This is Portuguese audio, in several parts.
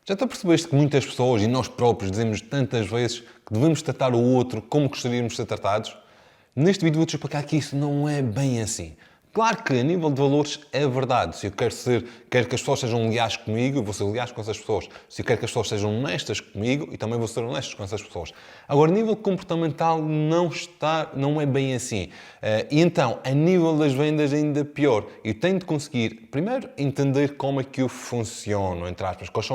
Já te percebeste que muitas pessoas, e nós próprios, dizemos tantas vezes que devemos tratar o outro como gostaríamos de ser tratados? Neste vídeo vou-te explicar que isso não é bem assim. Claro que a nível de valores é verdade. Se eu quero que as pessoas sejam leais comigo, eu vou ser leais com essas pessoas. Se eu quero que as pessoas sejam honestas comigo, e também vou ser honesto com essas pessoas. Agora, a nível comportamental não é bem assim. E então, a nível das vendas ainda pior. Eu tenho de conseguir, primeiro, entender como é que eu funciono, entre aspas, quais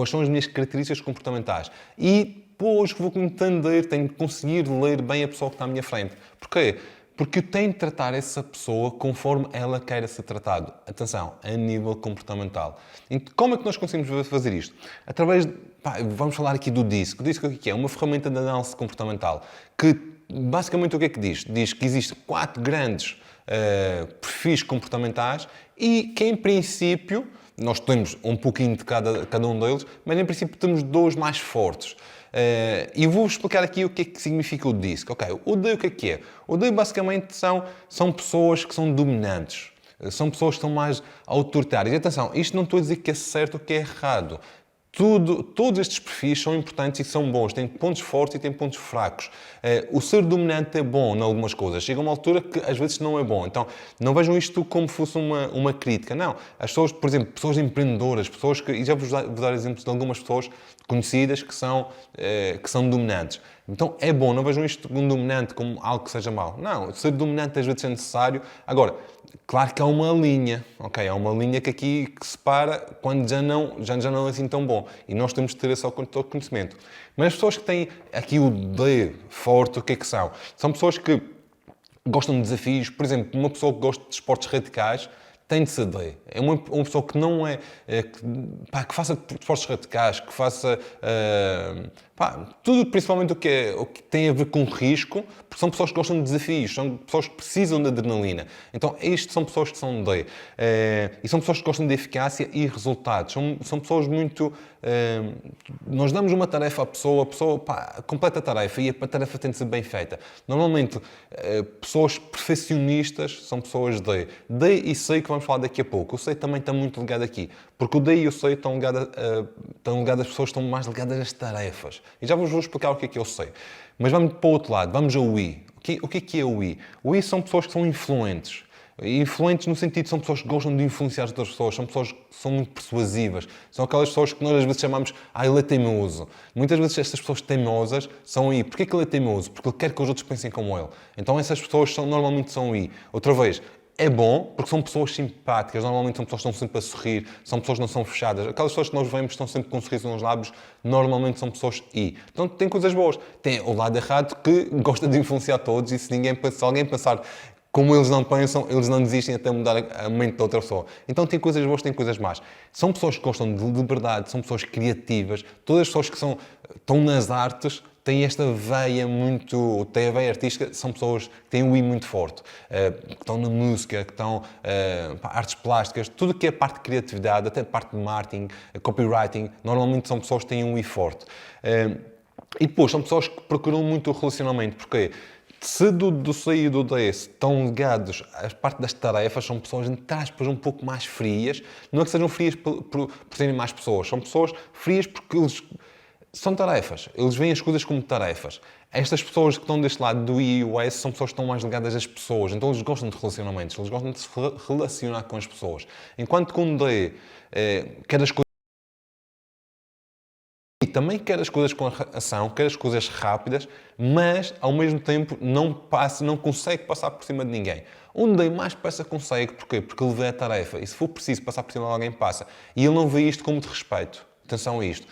são as minhas características comportamentais. E depois que vou entender, tenho de conseguir ler bem a pessoa que está à minha frente. Porquê? Porque eu tenho de tratar essa pessoa conforme ela queira ser tratado. Atenção, a nível comportamental. E como é que nós conseguimos fazer isto? Através de... vamos falar aqui do DISC. O DISC o que é? Uma ferramenta de análise comportamental que, basicamente, o que é que diz? Diz que existem 4 grandes perfis comportamentais e que, em princípio, nós temos um pouquinho de cada um deles, mas, em princípio, temos 2 mais fortes. E vou-vos explicar aqui o que é que significa o DISC. Okay, o D o que é? O D basicamente são pessoas que são dominantes. São pessoas que são mais autoritárias. E atenção, isto não estou a dizer que é certo ou que é errado. Todos estes perfis são importantes e são bons. Têm pontos fortes e têm pontos fracos. O ser dominante é bom em algumas coisas. Chega a uma altura que às vezes não é bom. Então, não vejam isto como fosse uma crítica. Não. As pessoas, por exemplo, pessoas empreendedoras, pessoas que... E já vou dar exemplos de algumas pessoas conhecidas que são dominantes. Então, é bom. Não vejam isto como dominante, como algo que seja mau. Não. Ser dominante às vezes é necessário. Agora, claro que há uma linha, ok? Há uma linha que aqui separa quando já não é assim tão bom. E nós temos de ter esse autoconhecimento. Mas as pessoas que têm aqui o D forte, o que é que são? São pessoas que gostam de desafios. Por exemplo, uma pessoa que gosta de esportes radicais tem de ser D. É uma pessoa que não que faça esportes radicais, que faça tudo, principalmente o que tem a ver com risco, porque são pessoas que gostam de desafios, são pessoas que precisam de adrenalina. Então, isto são pessoas que são D. E são pessoas que gostam de eficácia e resultados. São pessoas muito... nós damos uma tarefa à pessoa, a pessoa completa a tarefa e a tarefa tem de ser bem feita. Normalmente, pessoas perfeccionistas são pessoas D. D e C que vamos falar daqui a pouco. O C também está muito ligado aqui, porque o D e o C estão ligados às pessoas que estão mais ligadas às tarefas. E já vos vou explicar o que é o C. Mas vamos para o outro lado, vamos ao I. O que é o I? O I são pessoas que são influentes. Influentes no sentido de são pessoas que gostam de influenciar outras pessoas, são pessoas que são muito persuasivas, são aquelas pessoas que nós às vezes chamamos ele é teimoso. Muitas vezes estas pessoas teimosas são I. Porquê que ele é teimoso? Porque ele quer que os outros pensem como ele. Então essas pessoas normalmente são I. Outra vez, é bom porque são pessoas simpáticas, normalmente são pessoas que estão sempre a sorrir, são pessoas que não são fechadas. Aquelas pessoas que nós vemos que estão sempre com um sorriso nos lábios, normalmente são pessoas I. Então tem coisas boas. Tem o lado errado que gosta de influenciar todos e se alguém pensar como eles não pensam, eles não desistem até mudar a mente da outra pessoa. Então tem coisas boas, tem coisas más. São pessoas que gostam de liberdade, são pessoas criativas. Todas as pessoas que estão nas artes têm esta veia têm a veia artística, são pessoas que têm um I muito forte. Que estão na música, que estão artes plásticas, tudo que é parte de criatividade, até parte de marketing, copywriting, normalmente são pessoas que têm um I forte. E depois, são pessoas que procuram muito o relacionamento. Porquê? Se do C e do D estão ligados à parte das tarefas, são pessoas, entre aspas, um pouco mais frias. Não é que sejam frias por serem mais pessoas. São pessoas frias porque eles são tarefas. Eles veem as coisas como tarefas. Estas pessoas que estão deste lado do I e o S são pessoas que estão mais ligadas às pessoas. Então eles gostam de relacionamentos. Eles gostam de se relacionar com as pessoas. Enquanto com o D quer as coisas... E também quer as coisas com ação, quer as coisas rápidas, mas ao mesmo tempo não consegue passar por cima de ninguém. Onde mais depressa consegue, porquê? Porque ele vê a tarefa e se for preciso passar por cima de alguém, passa. E ele não vê isto com muito respeito. Atenção a isto.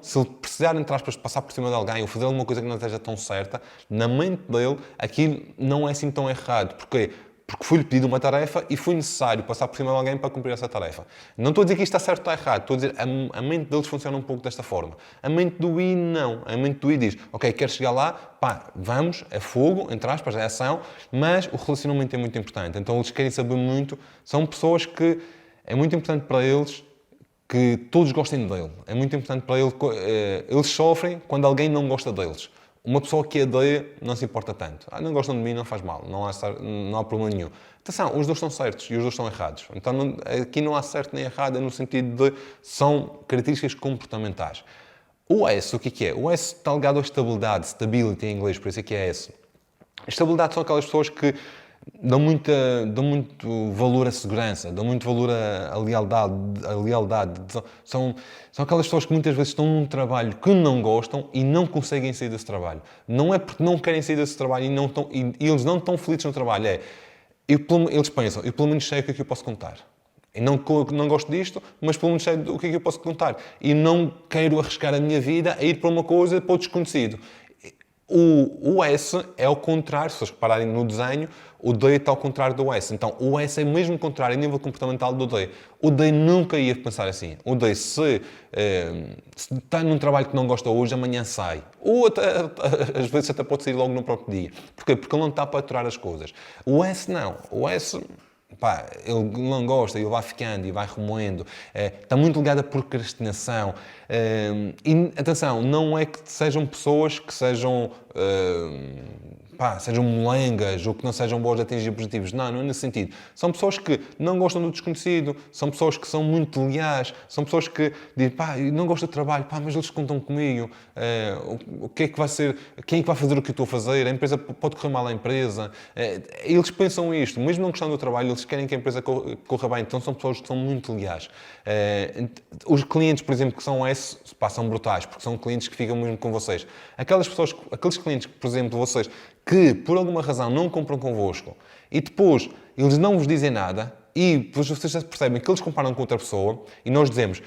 Se ele precisar, entre aspas, de passar por cima de alguém ou fazer alguma coisa que não esteja tão certa, na mente dele, aquilo não é assim tão errado. Porquê? Porque foi-lhe pedido uma tarefa e foi necessário passar por cima de alguém para cumprir essa tarefa. Não estou a dizer que isto está certo ou está errado. Estou a dizer que a mente deles funciona um pouco desta forma. A mente do I, não. A mente do I diz, ok, quero chegar lá, vamos, é fogo, entre aspas, é ação, mas o relacionamento é muito importante. Então eles querem saber muito. São pessoas que é muito importante para eles que todos gostem dele. É muito importante para eles. Eles sofrem quando alguém não gosta deles. Uma pessoa que odeia não se importa tanto. Não gostam de mim, não faz mal, não há problema nenhum. Atenção, os dois estão certos e os dois estão errados. Então aqui não há certo nem errado, no sentido de são características comportamentais. O S, o que é? O S está ligado à estabilidade, stability em inglês, por isso é que é S. Estabilidade são aquelas pessoas que dão muito valor à segurança, dão muito valor à lealdade. São aquelas pessoas que muitas vezes estão num trabalho que não gostam e não conseguem sair desse trabalho. Não é porque não querem sair desse trabalho e eles não estão felizes no trabalho. Eles pensam, eu pelo menos sei o que é que eu posso contar. Eu não gosto disto, mas pelo menos sei o que é que eu posso contar. E não quero arriscar a minha vida a ir para uma coisa, para o desconhecido. O S é ao contrário, se vocês repararem no desenho, o D está ao contrário do S. Então, o S é mesmo contrário a nível comportamental do D. O D nunca ia pensar assim. O D, se está num trabalho que não gosta hoje, amanhã sai. Ou até, às vezes até pode sair logo no próprio dia. Porquê? Porque ele não está para aturar as coisas. O S não. O S... ele não gosta, ele vai ficando e vai remoendo. Está muito ligado à procrastinação. E, atenção, não é que sejam pessoas que sejam molengas ou que não sejam boas a atingir objetivos. Não é nesse sentido. São pessoas que não gostam do desconhecido, são pessoas que são muito leais, são pessoas que dizem, eu não gosto do trabalho, mas eles contam comigo. O que é que vai ser? Quem é que vai fazer o que eu estou a fazer? A empresa pode correr mal à empresa. Eles pensam isto, mesmo não gostando do trabalho, eles querem que a empresa corra bem. Então são pessoas que são muito leais. Os clientes, por exemplo, que são S, são brutais, porque são clientes que ficam mesmo com vocês. Aqueles clientes, por exemplo, vocês, que por alguma razão não compram convosco e depois eles não vos dizem nada e depois vocês já percebem que eles comparam com outra pessoa e nós dizemos,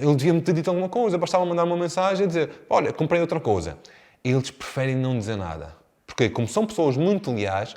ele devia-me ter dito alguma coisa, bastava mandar uma mensagem e dizer, olha, comprei outra coisa. Eles preferem não dizer nada. Porque como são pessoas muito leais,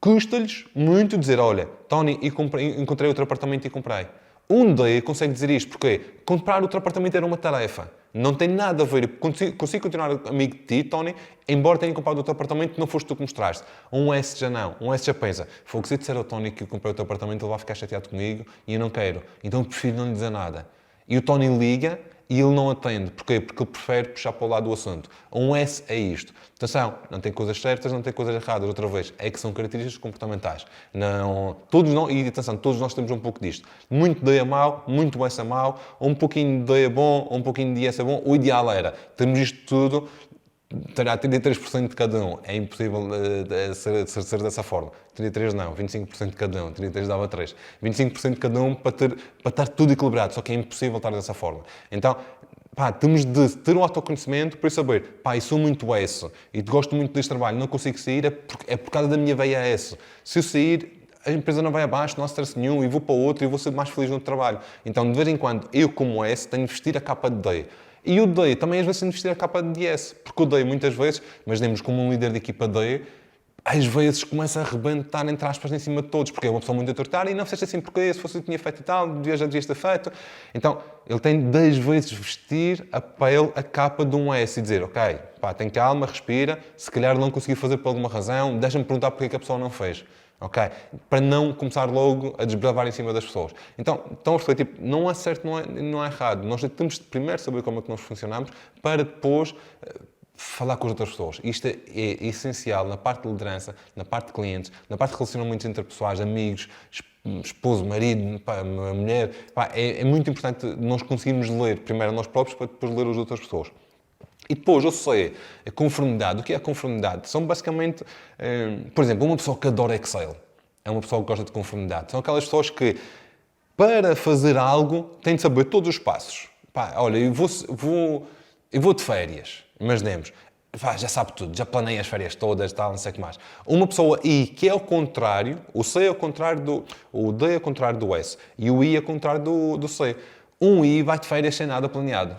custa-lhes muito dizer, olha, Tony, encontrei outro apartamento e comprei. Um D consegue dizer isto, porque comprar outro apartamento era uma tarefa. Não tem nada a ver. Consigo continuar amigo de ti, Tony, embora tenha comprado outro apartamento, não foste tu que mostraste. Um S já não. Um S já pensa, se eu disser ao Tony que eu comprei outro apartamento, ele vai ficar chateado comigo e eu não quero. Então eu prefiro não lhe dizer nada. E o Tony liga e ele não atende. Porquê? Porque ele prefere puxar para o lado do assunto. Um S é isto. Atenção, não tem coisas certas, não tem coisas erradas. Outra vez, é que são características comportamentais. E atenção, todos nós temos um pouco disto. Muito D é mau, muito S é mau, um pouquinho de D é bom, um pouquinho de S é bom. O ideal era termos isto tudo, terá 33% de cada um. É impossível ser dessa forma. 33 não, 25% de cada um. 33 dava 3. 25% de cada um para estar tudo equilibrado. Só que é impossível estar dessa forma. Então, temos de ter um autoconhecimento para saber, eu sou muito S e gosto muito deste trabalho, não consigo sair, é por causa da minha veia S. Se eu sair, a empresa não vai abaixo, não há stress nenhum, e vou para outro e vou ser mais feliz no trabalho. Então, de vez em quando, eu como S, tenho de vestir a capa de D. E o D também às vezes tem de vestir a capa de S, porque o D muitas vezes, imaginemos como um líder de equipa D, às vezes começa a arrebentar, entre aspas, em cima de todos, porque é uma pessoa muito autoritária e não fizeste assim porque se fosse eu tinha feito e tal, já devias ter feito. Então, ele tem de às vezes vestir a pele, a capa de um S e dizer, ok, tem calma, respira, se calhar não consegui fazer por alguma razão, deixa-me perguntar porque é que a pessoa não fez. Okay? Para não começar logo a desbravar em cima das pessoas. Então a perceber, não há certo, não há errado. Nós temos de primeiro saber como é que nós funcionamos para depois falar com as outras pessoas. Isto é essencial na parte de liderança, na parte de clientes, na parte de relacionamentos interpessoais, amigos, esposo, marido, mulher. É muito importante nós conseguirmos ler primeiro a nós próprios para depois ler as outras pessoas. E depois, eu sei, a conformidade. O que é a conformidade? São basicamente, por exemplo, uma pessoa que adora Excel. É uma pessoa que gosta de conformidade. São aquelas pessoas que, para fazer algo, têm de saber todos os passos. Olha, eu vou de férias, imaginemos. Já sabe tudo, já planei as férias todas, tal, não sei o que mais. Uma pessoa I, que é ao contrário, o C é ao contrário o D é ao contrário do S, e o I é ao contrário do C. Um I vai de férias sem nada planeado.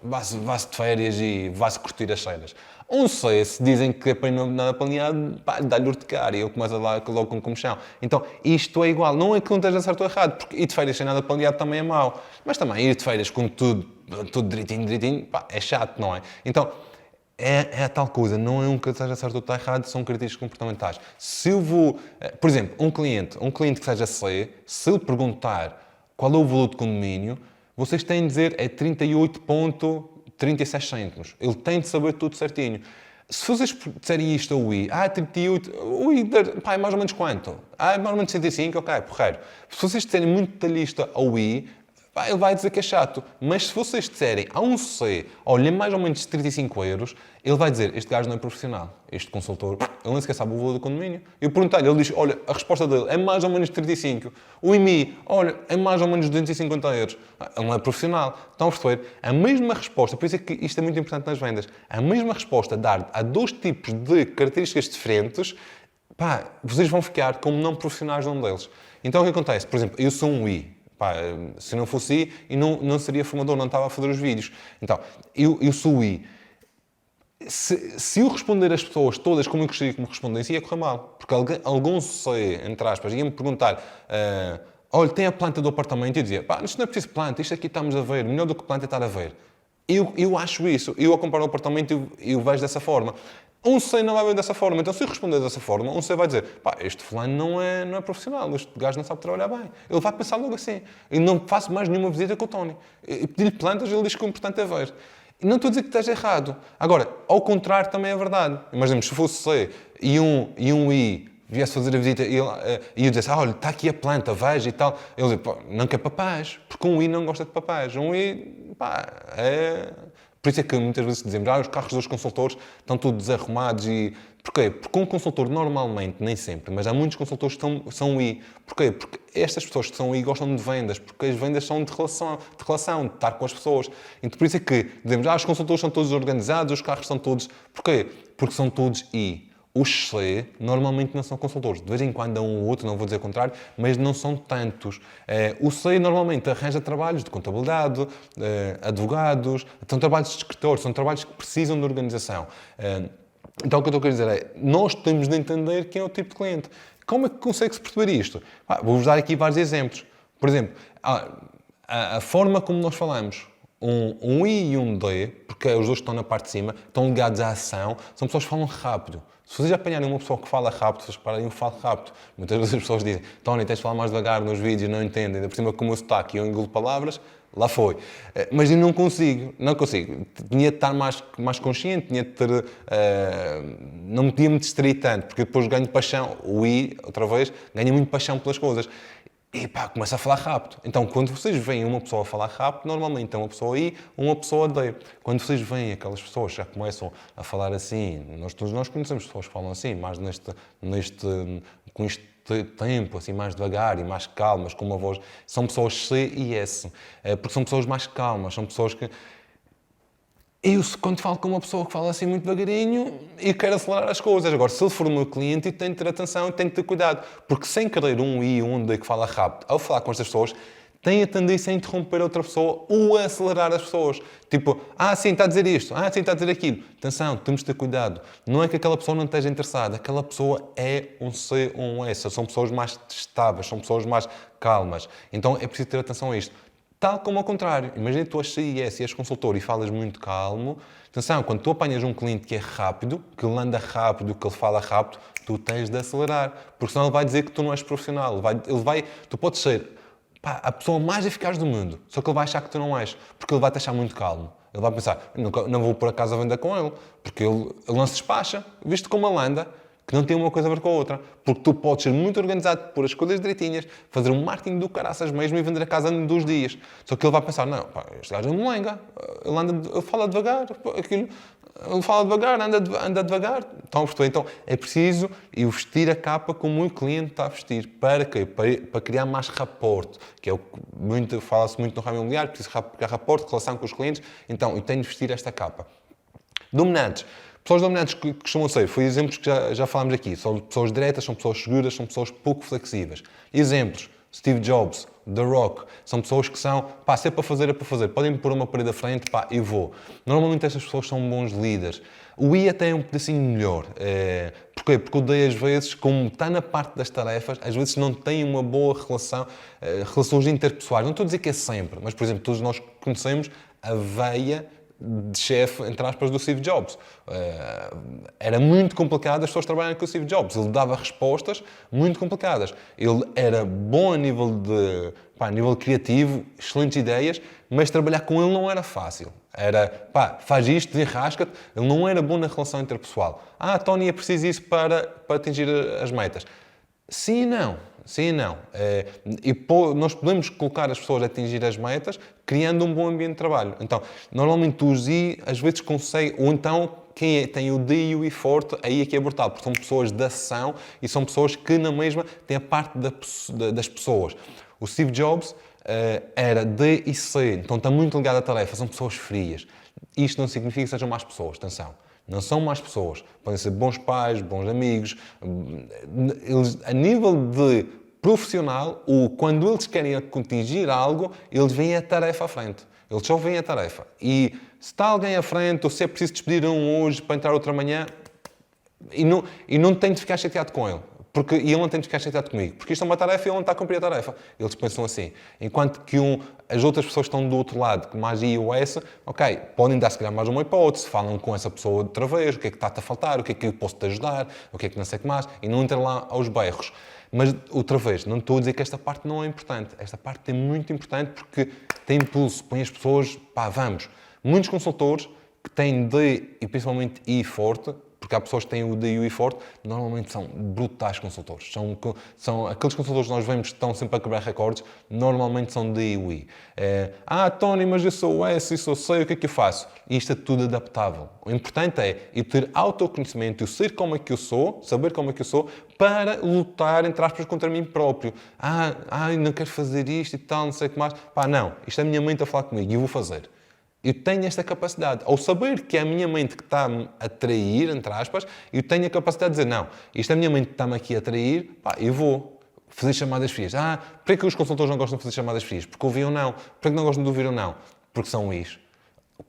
Vai-se de férias e vai-se curtir as cenas. Um C, se dizem que é para não nada planeado, dá-lhe urticária e eu começo logo com comichão. Então, isto é igual. Não é que não esteja certo ou errado, porque ir de férias sem nada planeado também é mau. Mas também ir de férias com tudo direitinho, é chato, não é? Então, é a tal coisa. Não é um que seja certo ou está errado, são características comportamentais. Se eu vou... Por exemplo, um cliente que seja C, se ele perguntar qual é o valor de condomínio, vocês têm de dizer é 38,36 cêntimos. Ele tem de saber tudo certinho. Se vocês disserem isto ao I, 38, o I pá, é mais ou menos quanto? É mais ou menos 65, ok, porreiro. Se vocês disserem muito detalhista ao I, pá, ele vai dizer que é chato. Mas se vocês disserem a um C, olha, é mais ou menos 35 euros, ele vai dizer, este gajo não é profissional. Este consultor, ele nem sequer sabe o valor do condomínio. Eu perguntei-lhe, ele diz, olha, a resposta dele é mais ou menos 35. O IMI, olha, é mais ou menos 250 euros. Ele não é profissional. Estão a perceber? A mesma resposta, por isso é que isto é muito importante nas vendas, a mesma resposta dar a dois tipos de características diferentes, pá, vocês vão ficar como não profissionais de um deles. Então o que acontece? Por exemplo, eu sou um I. Pá, se não fosse I, eu não seria formador, não estava a fazer os vídeos. Então, eu sou o I. Se eu responder às pessoas todas como eu gostaria que me respondessem, ia correr mal. Porque algum C, entre aspas, ia-me perguntar olha, tem a planta do apartamento? E eu dizia, pá, isto não é preciso planta, isto aqui estamos a ver, melhor do que planta é estar a ver. Eu acho isso. Eu, a comprar o apartamento, eu vejo dessa forma. Um C não vai ver dessa forma. Então, se eu responder dessa forma, um C vai dizer, pá, este fulano não é profissional, este gajo não sabe trabalhar bem. Ele vai pensar logo assim. Eu não faço mais nenhuma visita com o Tony. Eu pedi-lhe plantas, ele diz que o importante é ver. Não estou a dizer que esteja errado. Agora, ao contrário também é verdade. Imaginemos, se fosse C e um I viesse fazer a visita e eu dissesse, olha, está aqui a planta, veja e tal. Ele diz, pá, não quer papás, porque um I não gosta de papás. Um I, pá, é... Por isso é que muitas vezes dizemos, os carros dos consultores estão todos desarrumados e... Porquê? Porque um consultor normalmente, nem sempre, mas há muitos consultores que são I. Porquê? Porque estas pessoas que são I gostam de vendas, porque as vendas são de relação, de estar com as pessoas. Então por isso é que dizemos, os consultores são todos organizados, os carros são todos... Porquê? Porque são todos I. Os C normalmente não são consultores. De vez em quando há um ou outro, não vou dizer o contrário, mas não são tantos. O C normalmente arranja trabalhos de contabilidade, advogados, são trabalhos de escritor, são trabalhos que precisam de organização. Então o que eu estou a querer dizer é, nós temos de entender quem é o tipo de cliente. Como é que consegue-se perceber isto? Vou-vos dar aqui vários exemplos. Por exemplo, a forma como nós falamos. Um I e um D, porque os dois que estão na parte de cima, estão ligados à ação, são pessoas que falam rápido. Se vocês apanharem uma pessoa que fala rápido, vocês reparem, eu falo rápido. Muitas vezes as pessoas dizem, Tony, tens de falar mais devagar nos vídeos, não entendem. Ainda por cima, como eu sotaque e eu engulo palavras, lá foi. Mas eu não consigo. Tinha de estar mais consciente, tinha de ter... não me podia me distrair tanto, porque depois ganho paixão. O I, outra vez, ganha muito paixão pelas coisas. E pá, começa a falar rápido. Então, quando vocês veem uma pessoa a falar rápido, normalmente é uma pessoa I, uma pessoa D. Quando vocês veem aquelas pessoas que já começam a falar assim, todos nós conhecemos pessoas que falam assim, mais com este tempo, assim, mais devagar e mais calmas, com uma voz, são pessoas C e S. Porque são pessoas mais calmas, são pessoas que... Eu, quando falo com uma pessoa que fala assim muito devagarinho, eu quero acelerar as coisas. Agora, se ele for o meu cliente, eu tenho que ter atenção e tenho que ter cuidado. Porque sem querer um I ou um D que fala rápido, ao falar com estas pessoas, tem a tendência a interromper outra pessoa ou a acelerar as pessoas. Tipo, sim, está a dizer isto. Sim, está a dizer aquilo. Atenção, temos de ter cuidado. Não é que aquela pessoa não esteja interessada. Aquela pessoa é um C ou um S. São pessoas mais estáveis, são pessoas mais calmas. Então, é preciso ter atenção a isto. Tal como ao contrário. Imagina que tu és CIS e és consultor e falas muito calmo. Atenção, quando tu apanhas um cliente que é rápido, que ele anda rápido, que ele fala rápido, tu tens de acelerar. Porque senão ele vai dizer que tu não és profissional. Tu podes ser a pessoa mais eficaz do mundo, só que ele vai achar que tu não és. Porque ele vai te achar muito calmo. Ele vai pensar, não vou por acaso a vender com ele. Porque ele não se despacha. Viste como ele anda? Que não tem uma coisa a ver com a outra. Porque tu podes ser muito organizado, pôr as coisas direitinhas, fazer um marketing do caraças mesmo e vender a casa em 2 dias. Só que ele vai pensar, não, este gajo é um molenga. Ele fala devagar, ele fala devagar, anda devagar. Então é preciso eu vestir a capa como o cliente está a vestir. Para quê? Para criar mais rapport, que é o que fala-se muito no ramo imobiliário, preciso criar rapport, relação com os clientes. Então eu tenho de vestir esta capa. Dominantes. Pessoas dominantes que costumam ser, foi exemplos que já falámos aqui, são pessoas diretas, são pessoas seguras, são pessoas pouco flexíveis. Exemplos, Steve Jobs, The Rock, são pessoas que são, se é para fazer, é para fazer. Podem-me pôr uma parede à frente, eu vou. Normalmente estas pessoas são bons líderes. O I até é um pedacinho melhor. Porquê? Porque o D, às vezes, como está na parte das tarefas, às vezes não tem uma boa relação, relações interpessoais. Não estou a dizer que é sempre, mas, por exemplo, todos nós conhecemos a veia de chefe, entre aspas, do Steve Jobs. Era muito complicado as pessoas trabalharem com o Steve Jobs. Ele dava respostas muito complicadas. Ele era bom a nível criativo, excelentes ideias, mas trabalhar com ele não era fácil. Era, faz isto, desenrasca-te. Ele não era bom na relação interpessoal. Tony, é preciso isso para atingir as metas. Sim e não. Sim e não. Nós podemos colocar as pessoas a atingir as metas criando um bom ambiente de trabalho. Então, normalmente os I às vezes conseguem, ou então quem tem o D e o I forte, aí é que é brutal, porque são pessoas de ação e são pessoas que na mesma têm a parte das pessoas. O Steve Jobs era D e C, então está muito ligado à tarefa, são pessoas frias. Isto não significa que sejam más pessoas, atenção. Não são más pessoas. Podem ser bons pais, bons amigos. Eles, a nível de profissional, quando eles querem atingir algo, eles veem a tarefa à frente. Eles só veem a tarefa. E se está alguém à frente, ou se é preciso despedir um hoje para entrar outra manhã, e não tem de ficar chateado com ele. E ele não tem de ficar chateado comigo. Porque isto é uma tarefa e ele não está a cumprir a tarefa. Eles pensam assim. Enquanto que as outras pessoas que estão do outro lado, mais I ou S, ok, podem dar se calhar mais uma hipótese, falam com essa pessoa outra vez, o que é que está-te a faltar, o que é que eu posso te ajudar, o que é que não sei o que mais, e não entram lá aos berros. Mas, outra vez, não estou a dizer que esta parte não é importante. Esta parte é muito importante porque tem impulso, põe as pessoas, vamos. Muitos consultores que têm D e principalmente I forte, porque há pessoas que têm o D e o I forte, normalmente são brutais consultores. São aqueles consultores que nós vemos que estão sempre a quebrar recordes, normalmente são D e o I. Tony, mas eu sou o S e sou o C, o que é que eu faço? E isto é tudo adaptável. O importante é eu ter autoconhecimento, eu ser como é que eu sou, saber como é que eu sou, para lutar, entre aspas, contra mim próprio. Não quero fazer isto e tal, não sei o que mais. Não, isto é a minha mente a falar comigo e eu vou fazer. Eu tenho esta capacidade. Ao saber que é a minha mente que está-me a trair, entre aspas, eu tenho a capacidade de dizer, não, isto é a minha mente que está-me aqui a trair, eu vou fazer chamadas frias. Por que os consultores não gostam de fazer chamadas frias? Porque ouvem ou não. Por que não gostam de ouvir ou não? Porque são Is.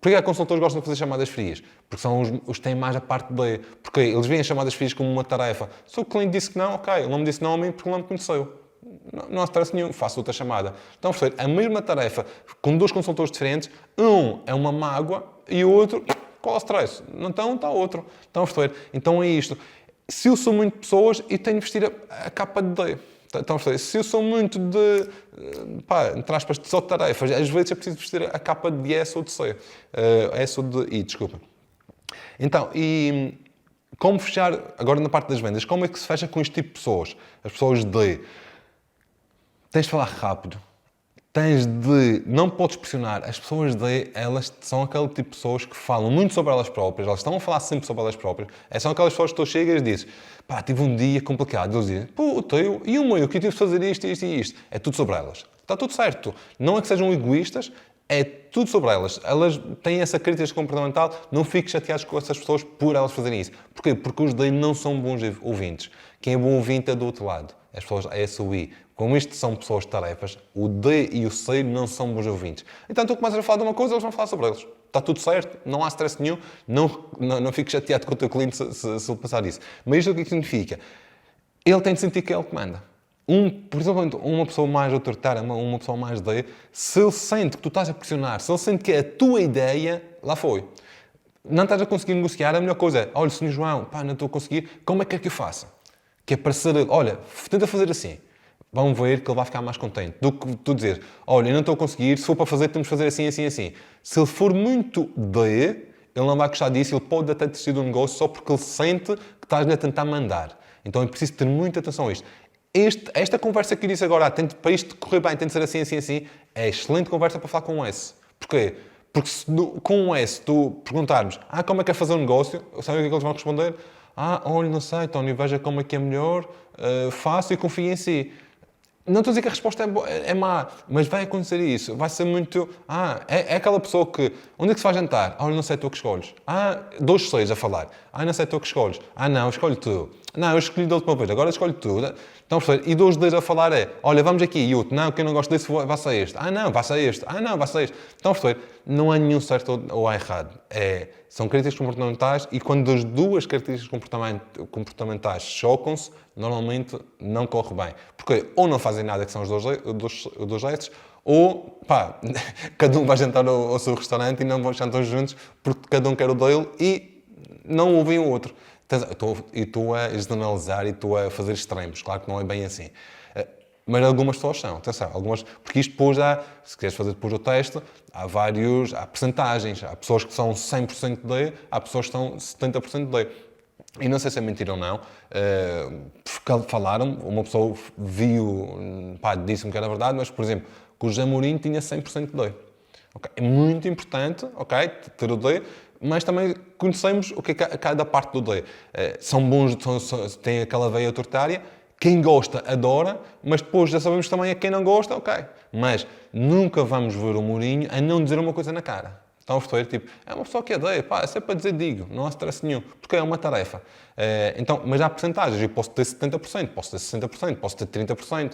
Por que os consultores gostam de fazer chamadas frias? Porque são os que têm mais a parte B. Porque eles veem as chamadas frias como uma tarefa. Se o cliente disse que não, ok, ele não me disse não a mim porque ele não me conheceu. Não há stress nenhum, faço outra chamada. Então, a mesma tarefa com dois consultores diferentes, um é uma mágoa e o outro, qual é o stress? Então, está outro. Então é isto. Se eu sou muito pessoas, eu tenho de vestir a capa de D. Então, se eu sou muito de, entre aspas, de só tarefas, às vezes é preciso vestir a capa de S ou de C. S ou de I, desculpa. Então, e como fechar, agora na parte das vendas, como é que se fecha com este tipo de pessoas? As pessoas D. Tens de falar rápido. Não podes pressionar. As pessoas elas são aquele tipo de pessoas que falam muito sobre elas próprias. Elas estão a falar sempre sobre elas próprias. São aquelas pessoas que tu chegas e dizes, tive um dia complicado. Eles dizem, o teu e o meu, que eu tive de fazer isto, isto e isto. É tudo sobre elas. Está tudo certo. Não é que sejam egoístas, é tudo sobre elas. Elas têm essa crítica comportamental. Não fiquem chateados com essas pessoas por elas fazerem isso. Porquê? Porque os D não são bons ouvintes. Quem é bom ouvinte é do outro lado. As pessoas S ou I. Como isto são pessoas de tarefas, o D e o C não são bons ouvintes. Então tu começas a falar de uma coisa, eles vão falar sobre eles. Está tudo certo, não há stress nenhum, não fiques chateado com o teu cliente se ele passar isso. Mas isto o que significa? Ele tem de sentir que é ele que manda. Principalmente uma pessoa mais autoritária, uma pessoa mais D, se ele sente que tu estás a pressionar, se ele sente que é a tua ideia, lá foi. Não estás a conseguir negociar, a melhor coisa é, olha, Sr. João, não estou a conseguir, como é que eu faço? Que é para ser, olha, tenta fazer assim. Vão ver que ele vai ficar mais contente do que tu dizer, olha, eu não estou a conseguir, se for para fazer, temos de fazer assim, assim, assim. Se ele for muito D, ele não vai gostar disso, ele pode até desistir do negócio só porque ele sente que estás-lhe a tentar mandar. Então é preciso ter muita atenção a isto. Esta conversa que eu disse agora, para isto correr bem, tem de ser assim, assim, assim, é excelente conversa para falar com um S. Porquê? Porque se com um S tu perguntarmos, como é que é fazer um negócio, sabe o que é que eles vão responder? Olha, não sei, Tony, veja como é que é melhor, faço e confio em si. Não estou a dizer que a resposta é má, mas vai acontecer isso. Vai ser muito... é aquela pessoa que... Onde é que se vai jantar? Olha, não sei, tu que escolhes. Dois seis a falar. Não sei, tu que escolhes. Não, escolhe tu. Não, eu escolhi da última vez, agora escolhe tu. Então, e dois deles a falar olha, vamos aqui. E outro, não, que eu não gosto desse, vai ser este. Não, vai ser este. Não, vai ser este. Então, não há nenhum certo ou há errado. São características comportamentais e quando as duas características comportamentais chocam-se, normalmente não corre bem. Porque ou não fazem nada, que são os dois gestos, Ou, pá, cada um vai jantar ao seu restaurante e não vão jantar juntos porque cada um quer o dele e não ouvem o outro. E tu a generalizar e tu a fazer extremos. Claro que não é bem assim. Mas algumas pessoas são, atenção, algumas, porque isto depois se queres fazer depois o teste, há percentagens, há pessoas que são 100% D, há pessoas que são 70% D. E não sei se é mentira ou não, falaram, uma pessoa viu, pá, disse-me que era verdade, mas, por exemplo, que o José Mourinho tinha 100% D. Okay? É muito importante, ok, ter o D, mas também conhecemos o que é cada parte do D. São bons, têm aquela veia autoritária. Quem gosta, adora, mas depois já sabemos também a quem não gosta, ok. Mas nunca vamos ver o Mourinho a não dizer uma coisa na cara. Estão a perceber? Tipo, é uma pessoa que odeia, pá, se é para dizer, digo, não há stress nenhum, porque é uma tarefa. Então, mas há percentagens, eu posso ter 70%, posso ter 60%, posso ter 30%,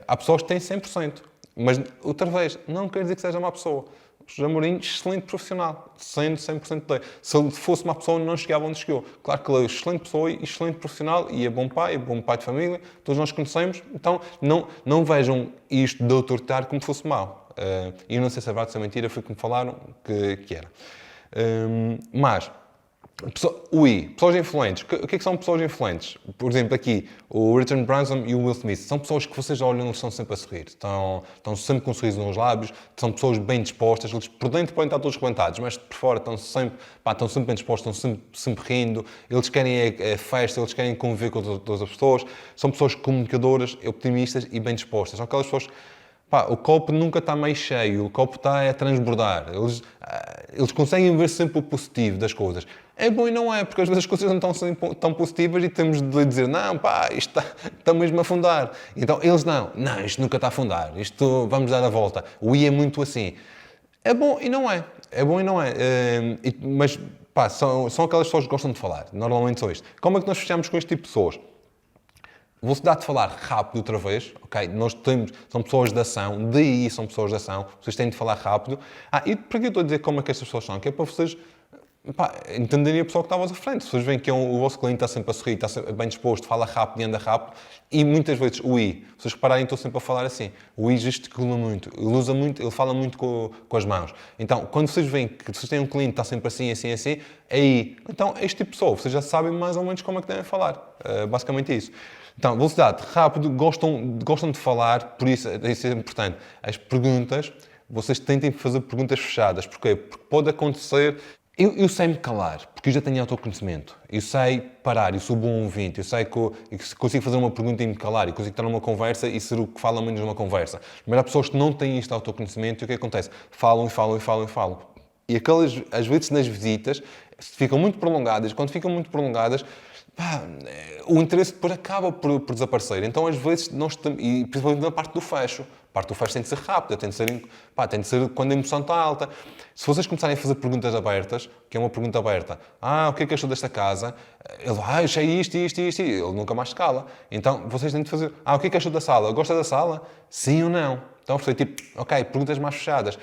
há pessoas que têm 100%. Mas, outra vez, não quer dizer que seja uma pessoa. José Mourinho, excelente profissional, sendo 100% dele. Se ele fosse uma pessoa, não chegava onde chegou. Claro que ele é excelente pessoa e excelente profissional e é bom pai de família, todos nós conhecemos, então não vejam isto de autoritário como fosse mau. E eu não sei se é verdade, se é mentira, foi como falaram que era. Mas, pessoas influentes. O que é que são pessoas influentes? Por exemplo, aqui, o Richard Branson e o Will Smith. São pessoas que vocês olham e estão sempre a sorrir. Estão sempre com um sorriso nos lábios. São pessoas bem dispostas. Eles por dentro podem estar todos rebentados, mas por fora estão sempre bem dispostos, estão sempre rindo. Eles querem a festa, eles querem conviver com todas as pessoas. São pessoas comunicadoras, optimistas e bem dispostas. São aquelas pessoas... Pá, o copo nunca está meio cheio, o copo está a transbordar. Eles conseguem ver sempre o positivo das coisas. É bom e não é, porque às vezes as coisas não estão sempre tão positivas e temos de dizer, não, pá, isto está mesmo a afundar. Então eles não, isto nunca está a afundar, isto vamos dar a volta. O I é muito assim. É bom e não é. É bom e não é. Mas, pá, são aquelas pessoas que gostam de falar. Normalmente são isto. Como é que nós fechamos com este tipo de pessoas? Vou-se dar de falar rápido outra vez, ok? São pessoas de ação, daí são pessoas de ação, vocês têm de falar rápido. E para que eu estou a dizer como é que estas pessoas são? Que é para vocês entenderem a pessoa que está à vossa frente. Se vocês veem que o vosso cliente está sempre a sorrir, está sempre bem disposto, fala rápido e anda rápido, e muitas vezes o I, se vocês repararem, estou sempre a falar assim. O I gesticula muito, ele usa muito, ele fala muito com as mãos. Então, quando vocês veem que vocês têm um cliente que está sempre assim, assim, assim, é I. Então, é este tipo de pessoa, vocês já sabem mais ou menos como é que devem falar. Basicamente é isso. Então, velocidade, rápido, gostam de falar, por isso é importante. As perguntas, vocês tentem fazer perguntas fechadas. Porquê? Porque pode acontecer... Eu sei-me calar, porque eu já tenho autoconhecimento. Eu sei parar, eu sou bom ouvinte, eu sei que consigo fazer uma pergunta e me calar, e consigo estar numa conversa e ser o que fala menos numa conversa. Mas há pessoas que não têm este autoconhecimento e o que acontece? Falam e falam e falam e falam. E aquelas, às vezes, nas visitas, ficam muito prolongadas. Quando ficam muito prolongadas, o interesse depois acaba por desaparecer. Então, às vezes, e principalmente na parte do fecho. A parte do fecho tem de ser rápida, tem de ser quando a emoção está alta. Se vocês começarem a fazer perguntas abertas, que é uma pergunta aberta, o que é que achou desta casa? Ele vai, achei isto, isto, isto, e ele nunca mais se cala. Então, vocês têm de fazer, o que é que achou da sala? Gosta da sala? Sim ou não? Então, foi tipo, ok, perguntas mais fechadas.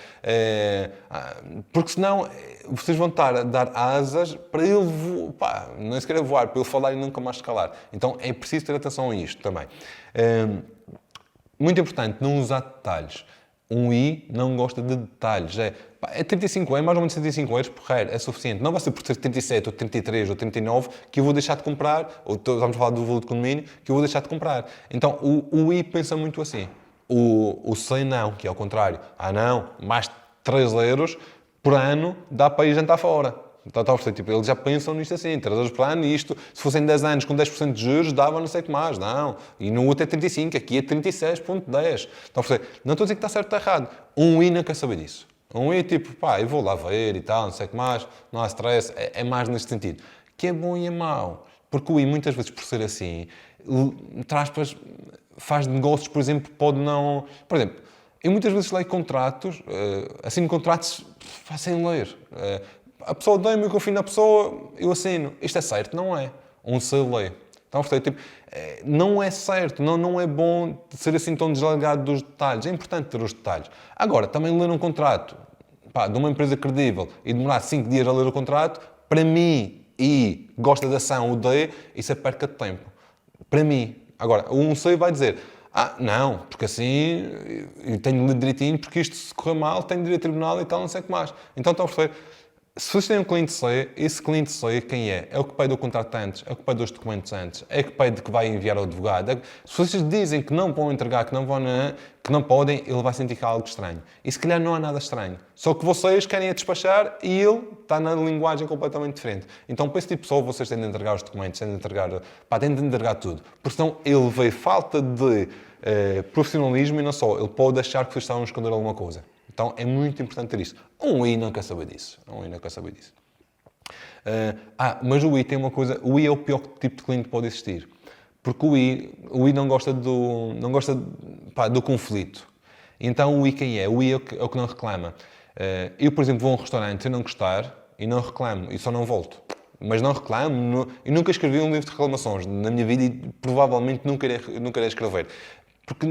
Porque senão, vocês vão estar a dar asas para ele, nem sequer voar, para ele falar e nunca mais se calar. Então, é preciso ter atenção a isto também. Muito importante, não usar detalhes. Um I não gosta de detalhes. É 35 euros, mais ou menos 35 euros por reiro, é suficiente. Não vai ser por ser 37, ou 33, ou 39 que eu vou deixar de comprar, ou estamos a falar do valor de condomínio, que eu vou deixar de comprar. Então, o I pensa muito assim. O C não, que é ao contrário. Não, mais 3 euros por ano dá para ir jantar fora. Tipo, eles já pensam nisto assim, 3 euros por ano, e isto, se fossem 10 anos com 10% de juros, dava não sei o que mais, não. E no outro é 35, aqui é 36,10. Não estou a dizer que está certo ou está errado. Um I não quer saber disso. Um I tipo, eu vou lá ver e tal, não sei o que mais, não há stress, é mais neste sentido. Que é bom e é mau. Porque o I, muitas vezes, por ser assim, faz negócios, por exemplo, pode não... Por exemplo, eu muitas vezes leio contratos, assino contratos sem ler. A pessoa dá-me, eu confio na pessoa, eu assino. Isto é certo? Não é. Um se lê. Então, tipo, não é certo, não é bom ser assim tão desligado dos detalhes. É importante ter os detalhes. Agora, também ler um contrato de uma empresa credível e demorar 5 dias a ler o contrato, para mim, e gosta da ação, o D, isso é perca de tempo. Para mim. Agora, um C vai dizer, Não, porque assim eu tenho de ler direitinho, porque isto se correr mal, tenho de ir a tribunal e tal, não sei o que mais. Então estão a perceber? Se vocês têm um cliente C, esse cliente C quem é? É o que pede o contrato antes, é o que pede os documentos antes, é o que pede que vai enviar ao advogado. Se vocês dizem que não vão entregar, que não podem, ele vai sentir que há algo estranho. E se calhar não há nada estranho. Só que vocês querem a despachar e ele está na linguagem completamente diferente. Então, para esse tipo de pessoa, vocês têm de entregar os documentos, têm de entregar tudo. Porque senão ele vê falta de profissionalismo e não só. Ele pode achar que vocês estavam a esconder alguma coisa. Então é muito importante ter isso. Um I não quer saber disso. Mas o I tem uma coisa. O I é o pior tipo de cliente que pode existir. Porque o I não gosta do conflito. Então o I quem é? O I é o que não reclama. Eu, por exemplo, vou a um restaurante e não gostar e não reclamo e só não volto. Mas não reclamo. Eu nunca escrevi um livro de reclamações na minha vida e provavelmente nunca irei escrever. Porque,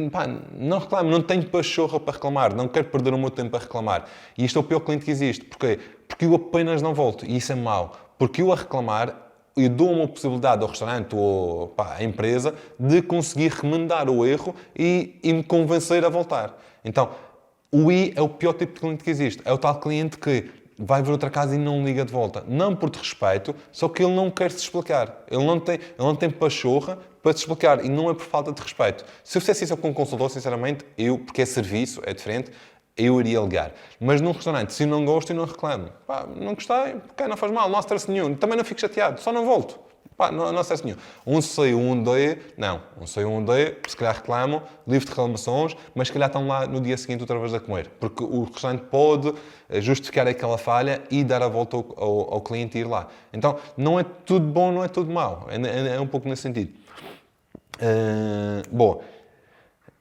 não reclamo, não tenho pachorra para reclamar, não quero perder o meu tempo a reclamar. E isto é o pior cliente que existe. Porquê? Porque eu apenas não volto. E isso é mau. Porque eu a reclamar, eu dou uma possibilidade ao restaurante ou à empresa de conseguir remendar o erro e me convencer a voltar. Então, o I é o pior tipo de cliente que existe. É o tal cliente que vai ver outra casa e não liga de volta. Não por desrespeito, só que ele não quer se explicar. Ele não tem pachorra para se explicar e não é por falta de respeito. Se eu fizesse isso com um consultor, sinceramente, porque é serviço, é diferente, eu iria alegar. Mas num restaurante, se eu não gosto, eu não reclamo. Não gostei, não faz mal, não há stress nenhum. Também não fico chateado, só não volto. Não há stress nenhum. Um C, um D, não. Um C, um D, se calhar reclamam, livre de reclamações, mas se calhar estão lá no dia seguinte outra vez a comer. Porque o restaurante pode justificar aquela falha e dar a volta ao cliente e ir lá. Então, não é tudo bom, não é tudo mau. É um pouco nesse sentido. Bom,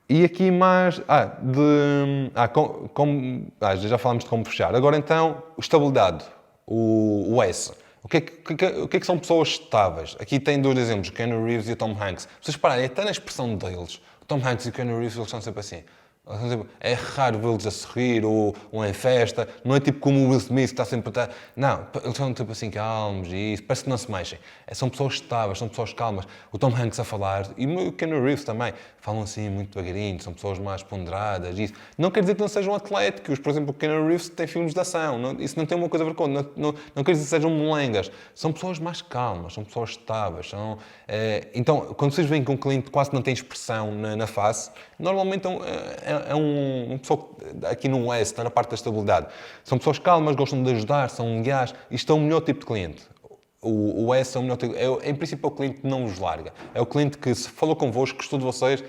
e aqui mais... já falámos de como fechar. Agora então, estabilidade, o S. O que é que são pessoas estáveis? Aqui tem dois exemplos, o Keanu Reeves e o Tom Hanks. Vocês reparem, até na expressão deles, o Tom Hanks e o Keanu Reeves, eles são sempre assim. É raro vê-los a sorrir ou em festa. Não é tipo como o Will Smith que está sempre a... Não, eles são tipo assim calmos e isso. Parece que não se mexem. São pessoas estáveis, são pessoas calmas. O Tom Hanks a falar, e o Keanu Reeves também, falam assim muito devagarinho, são pessoas mais ponderadas. Isso. Não quer dizer que não sejam atléticos. Por exemplo, o Keanu Reeves tem filmes de ação. Isso não tem uma coisa a ver com... Não quer dizer que sejam molengas. São pessoas mais calmas, são pessoas estáveis. Então, quando vocês veem que um cliente quase não tem expressão na face, normalmente é uma pessoa aqui no S, está na parte da estabilidade. São pessoas calmas, gostam de ajudar, são legais. Isto é o melhor tipo de cliente. O S é o melhor tipo. Em princípio, é o cliente que não vos larga. É o cliente que, se falou convosco, gostou de vocês,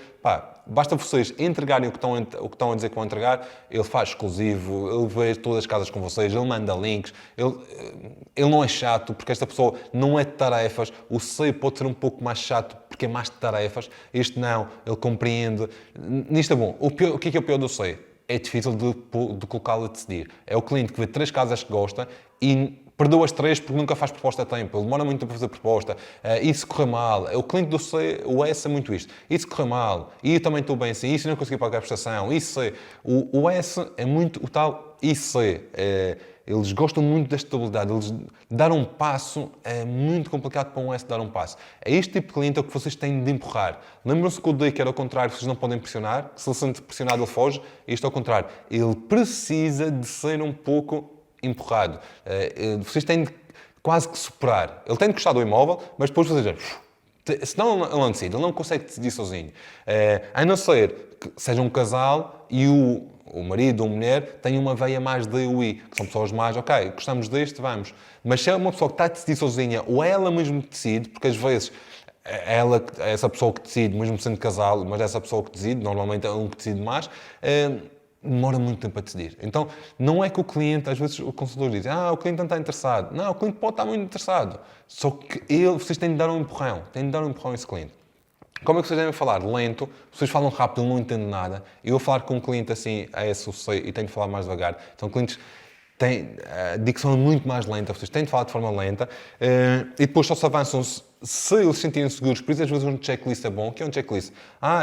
basta vocês entregarem o que estão a dizer que vão entregar, ele faz exclusivo, ele vê todas as casas com vocês, ele manda links, ele não é chato, porque esta pessoa não é de tarefas. O C pode ser um pouco mais chato, porque é mais de tarefas. Este não, ele compreende. Nisto é bom. O que é o pior do C? É difícil de colocá-lo a decidir. É o cliente que vê 3 casas que gosta e perdeu as 3 porque nunca faz proposta a tempo. Ele demora muito para fazer proposta. E se correr mal? O cliente do C, o S é muito isto. E se correr mal? E eu também estou bem assim. E se não conseguir pagar a prestação? E C? O S é muito o tal IC. Eles gostam muito da estabilidade. Eles dar um passo é muito complicado para um S dar um passo. É este tipo de cliente que vocês têm de empurrar. Lembram-se que o D que era ao contrário, vocês não podem pressionar. Se ele se sente pressionado, ele foge. Isto é ao contrário. Ele precisa de ser um pouco empurrado. Vocês têm de quase que superar. Ele tem de gostar do imóvel, mas depois vocês... Senão ele não decide. Ele não consegue decidir sozinho. A não ser que seja um casal e o marido ou a mulher tem uma veia mais de UI, que são pessoas mais, ok, gostamos deste, vamos. Mas se é uma pessoa que está a decidir sozinha, ou ela mesmo decide, porque às vezes é essa pessoa que decide, mesmo sendo casal, mas é essa pessoa que decide, normalmente é um que decide mais, demora muito tempo a decidir. Então, não é que o cliente, às vezes o consultor diz, o cliente não está interessado. Não, o cliente pode estar muito interessado. Só que vocês têm de dar um empurrão. A esse cliente. Como é que vocês devem falar? Lento. Vocês falam rápido, eu não entendo nada. Eu vou falar com um cliente assim, e tenho de falar mais devagar. Então, clientes têm a dicção muito mais lenta. Vocês têm de falar de forma lenta. E depois só se avançam se eles se sentirem seguros, por isso às vezes um checklist é bom. O que é um checklist?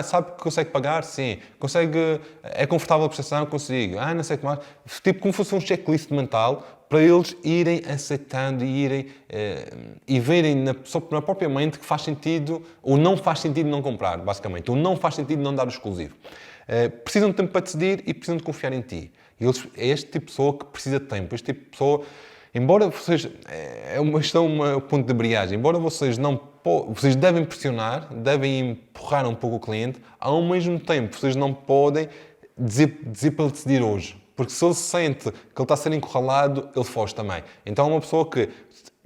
Sabe que consegue pagar? Sim. Consegue, é confortável a prestação? Consigo. Não sei o que mais. Tipo, como fosse um checklist mental para eles irem aceitando e verem na própria mente que faz sentido ou não faz sentido não comprar, basicamente. Ou não faz sentido não dar o exclusivo. Precisam de tempo para decidir e precisam de confiar em ti. É este tipo de pessoa que precisa de tempo. Este tipo de pessoa, embora vocês... Isto é um ponto de embreagem. Embora vocês vocês devem pressionar, devem empurrar um pouco o cliente, ao mesmo tempo vocês não podem dizer para ele decidir hoje. Porque se ele sente que ele está a ser encurralado, ele foge também. Então é uma pessoa que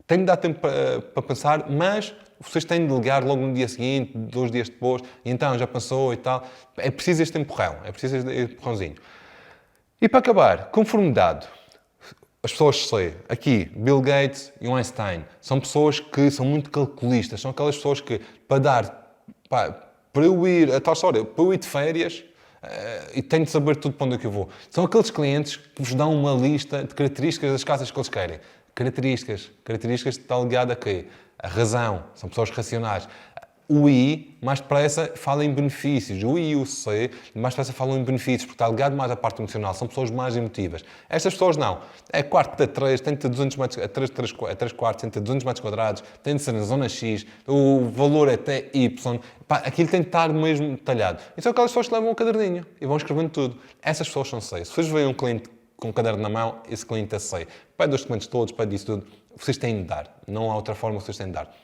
tem de dar tempo para pensar, mas vocês têm de ligar logo no dia seguinte, 2 dias depois, e então já passou e tal. É preciso este empurrão, é preciso este empurrãozinho. E para acabar, conformidade. As pessoas C, aqui, Bill Gates e Einstein, são pessoas que são muito calculistas, são aquelas pessoas que, para eu ir, a tal história, para eu ir de férias, e tenho de saber tudo para onde é que eu vou. São aqueles clientes que vos dão uma lista de características das casas que eles querem. Características está ligado a quê? A razão, são pessoas racionais. O I, mais depressa, fala em benefícios. O I e o C, mais depressa, falam em benefícios, porque está ligado mais à parte emocional. São pessoas mais emotivas. Estas pessoas não. É quarto de 3, tem de ter 200 metros, 3 quartos, tem de ter 200 metros quadrados, tem de ser na zona X, o valor é até Y. Aquilo tem de estar mesmo detalhado. E são aquelas pessoas que levam um caderninho e vão escrevendo tudo. Essas pessoas são C. Se vocês veem um cliente com um caderno na mão, esse cliente é C. Pede os documentos todos, pede isso tudo. Vocês têm de dar. Não há outra forma que vocês têm de dar.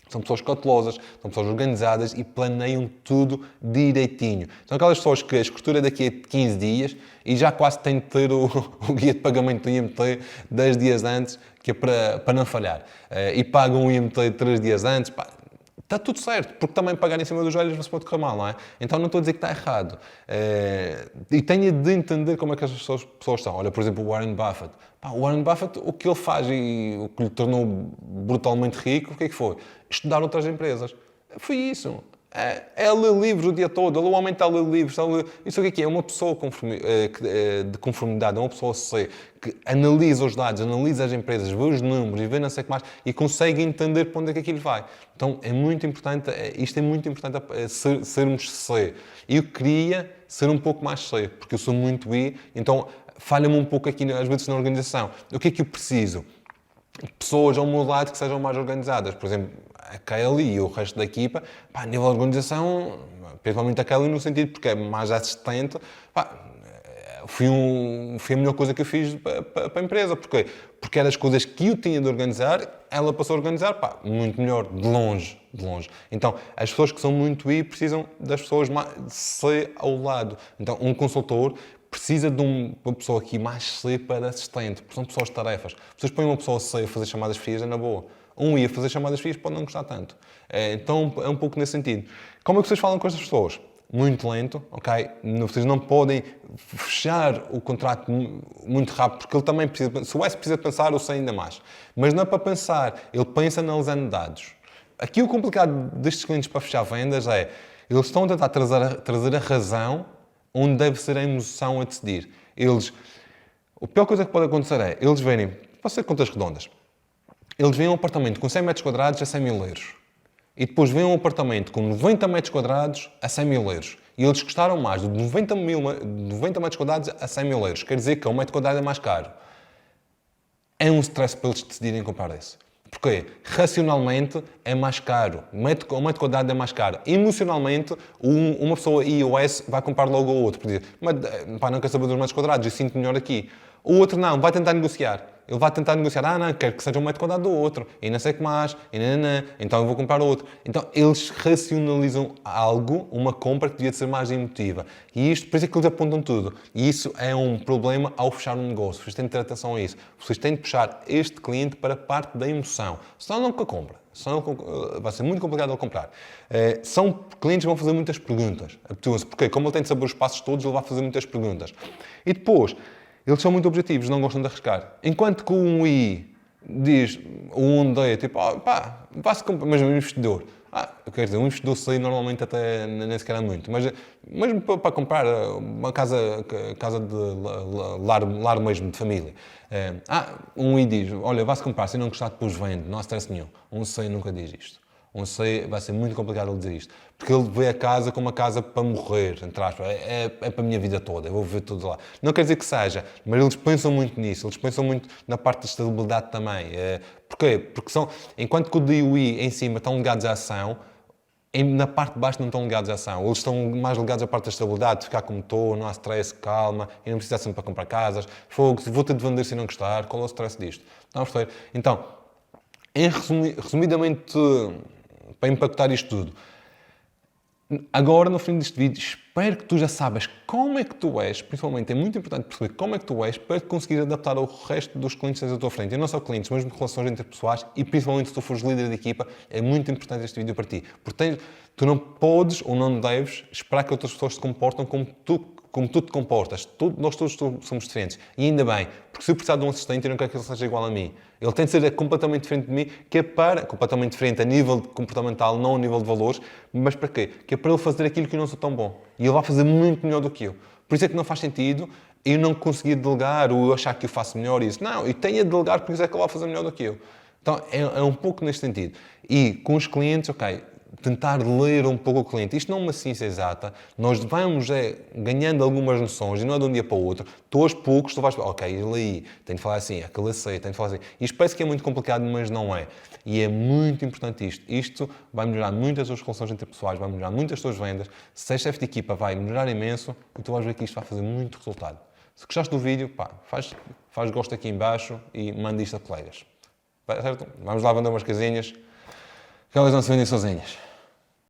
São pessoas cautelosas, são pessoas organizadas e planeiam tudo direitinho. São aquelas pessoas que a escritura é daqui a 15 dias e já quase têm de ter o guia de pagamento do IMT 10 dias antes, que é para não falhar. E pagam o IMT 3 dias antes. Está tudo certo, porque também pagar em cima dos joelhos não se pode correr mal, não é? Então não estou a dizer que está errado. E tenho de entender como é que as pessoas são. Olha, por exemplo, o Warren Buffett. O Warren Buffett, o que ele faz e o que lhe tornou brutalmente rico, o que é que foi? Estudar outras empresas. Foi isso. É ler livros o dia todo. O homem está a ler livros. Isso o que é? É uma pessoa de conformidade, é uma pessoa C, que analisa os dados, analisa as empresas, vê os números e vê não sei o que mais e consegue entender para onde é que aquilo vai. Então é muito importante, isto é muito importante sermos C. E eu queria ser um pouco mais C, porque eu sou muito I, então falha-me um pouco aqui às vezes na organização. O que é que eu preciso? Pessoas ao meu lado que sejam mais organizadas. Por exemplo, a Kelly e o resto da equipa, a nível de organização, principalmente a Kelly no sentido porque é mais assistente, foi a melhor coisa que eu fiz para a empresa. Porquê? Porque eram as coisas que eu tinha de organizar, ela passou a organizar, muito melhor, de longe. Então, as pessoas que são muito I precisam das pessoas mais C ao lado. Então, um consultor precisa de uma pessoa aqui mais C para assistente, porque são pessoas de tarefas. Vocês põem uma pessoa C a fazer chamadas frias, é na boa. Um I a fazer chamadas frias pode não gostar tanto. Então é um pouco nesse sentido. Como é que vocês falam com estas pessoas? Muito lento, ok? Vocês não podem fechar o contrato muito rápido, porque ele também precisa... Se o S precisa pensar, o C ainda mais. Mas não é para pensar, ele pensa analisando dados. Aqui o complicado destes clientes para fechar vendas é, eles estão a tentar trazer a razão onde deve ser a emoção a decidir. A pior coisa que pode acontecer é, eles verem, pode ser contas redondas, eles veem um apartamento com 100 metros quadrados a 100 mil euros. E depois veem um apartamento com 90 metros quadrados a 100 mil euros. E eles gostaram mais de 90 metros quadrados a 100 mil euros. Quer dizer que um metro quadrado é mais caro. É um stress para eles decidirem comprar esse. Porquê? Racionalmente é mais caro. Um metro quadrado é mais caro. Emocionalmente, uma pessoa iOS vai comprar logo ao outro. Por dizer, mas não quer saber dos metros quadrados, eu sinto melhor aqui. O outro não, vai tentar negociar. Ele vai tentar negociar, não, quero que seja um metro quadrado do outro, e não sei o que mais, então eu vou comprar outro. Então eles racionalizam algo, uma compra que devia ser mais emotiva. E isto, por isso é que eles apontam tudo. E isso é um problema ao fechar um negócio. Vocês têm de ter atenção a isso. Vocês têm de puxar este cliente para a parte da emoção. Senão nunca compra. Vai ser muito complicado ele comprar. São clientes que vão fazer muitas perguntas. Porque como ele tem de saber os passos todos, ele vai fazer muitas perguntas. E depois, eles são muito objetivos, não gostam de arriscar. Enquanto que um I diz, um D é tipo, vá-se comprar, mas um investidor. Quer dizer, um investidor sai normalmente até nem sequer há muito, mas mesmo para comprar uma casa de lar mesmo, de família. Um I diz, olha, vá-se comprar, se não gostar depois vende, não há stress nenhum. Um C nunca diz isto. Ou sei, vai ser muito complicado ele dizer isto. Porque ele vê a casa como uma casa para morrer, entre aspas. É para a minha vida toda, eu vou viver tudo lá. Não quer dizer que seja, mas eles pensam muito nisso. Eles pensam muito na parte da estabilidade também. Porquê? Porque enquanto que o D e o I em cima estão ligados à ação, na parte de baixo não estão ligados à ação. Eles estão mais ligados à parte da estabilidade, de ficar como estou, não há stress, calma, eu não preciso sempre para comprar casas, fogo, vou ter de vender se não gostar, qual é o stress disto? Estão a perceber? Então, resumidamente, para impactar isto tudo, agora, no fim deste vídeo, espero que tu já saibas como é que tu és, principalmente é muito importante perceber como é que tu és para te conseguir adaptar ao resto dos clientes que tens à tua frente. E não só clientes, mas relações interpessoais e principalmente se tu fores líder de equipa, é muito importante este vídeo para ti. Porque tu não podes ou não deves esperar que outras pessoas se comportem como tu te comportas. Nós todos somos diferentes. E ainda bem, porque se eu precisar de um assistente, eu não quero que ele seja igual a mim. Ele tem de ser completamente diferente de mim, completamente diferente a nível comportamental, não a nível de valores, mas para quê? Que é para ele fazer aquilo que eu não sou tão bom. E ele vai fazer muito melhor do que eu. Por isso é que não faz sentido eu não conseguir delegar ou eu achar que eu faço melhor isso. Não, eu tenho a delegar, por isso é que ele vai fazer melhor do que eu. Então, é um pouco neste sentido. E com os clientes, ok, tentar ler um pouco o cliente. Isto não é uma ciência exata. Nós vamos ganhando algumas noções e não é de um dia para o outro. Tu aos poucos tu vais... Ok, ele aí tem de falar assim, aquele aceita, tem de falar assim. Isto parece que é muito complicado, mas não é. E é muito importante isto. Isto vai melhorar muito as tuas relações interpessoais, vai melhorar muito as tuas vendas. Se és chefe de equipa, vai melhorar imenso e tu vais ver que isto vai fazer muito resultado. Se gostaste do vídeo, pá, faz gosto aqui em baixo e manda isto a colegas. Certo? Vamos lá vender umas casinhas que elas não se vendem sozinhas.